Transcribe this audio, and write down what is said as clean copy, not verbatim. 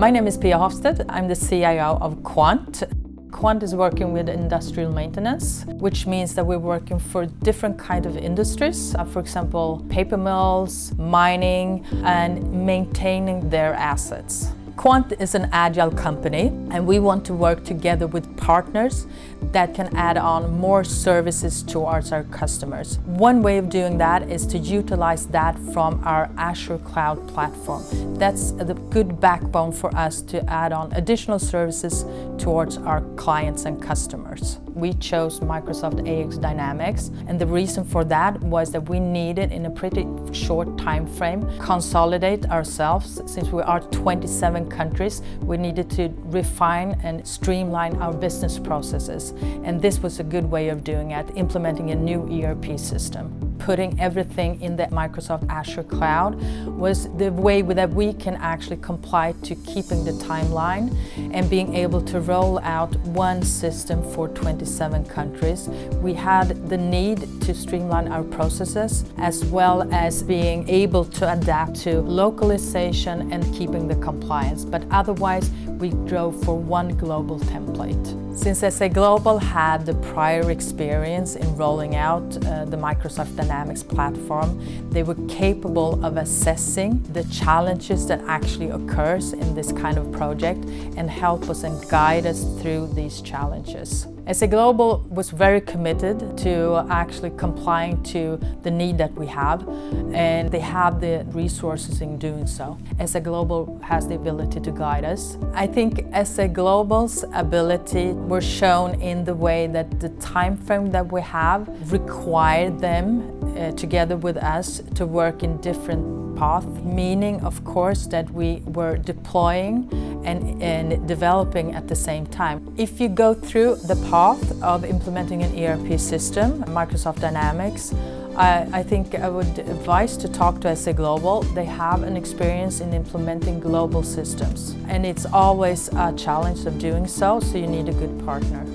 My name is Pia Hofstedt. I'm the CIO of Quant. Quant is working with industrial maintenance, which means that we're working for different kinds of industries. For example, paper mills, mining, and maintaining their assets. Quant is an agile company, and we want to work together with partners that can add on more services towards our customers. One way of doing that is to utilize that from our Azure cloud platform. That's the good backbone for us to add on additional services towards our clients and customers. We chose Microsoft AX Dynamics, and the reason for that was that we needed, in a pretty short time frame, consolidate ourselves. Since we are 27 countries, we needed to refine and streamline our business processes. And this was a good way of doing it, implementing a new ERP system. Putting everything in the Microsoft Azure cloud was the way that we can actually comply to keeping the timeline and being able to roll out one system for 27 countries. We had the need to streamline our processes as well as being able to adapt to localization and keeping the compliance. But otherwise, we drove for one global template. Since sa.global had the prior experience in rolling out the Microsoft Dynamics platform, they were capable of assessing the challenges that actually occurs in this kind of project and help us and guide us through these challenges. sa.global was very committed to actually complying to the need that we have, and they have the resources in doing so. sa.global has the ability to guide us. I think sa.global's ability were shown in the way that the time frame that we have required them together with us to work in different paths, meaning of course that we were deploying and developing at the same time. If you go through the path of implementing an ERP system, Microsoft Dynamics, I think I would advise to talk to sa.global. They have an experience in implementing global systems, and it's always a challenge of doing so, so you need a good partner.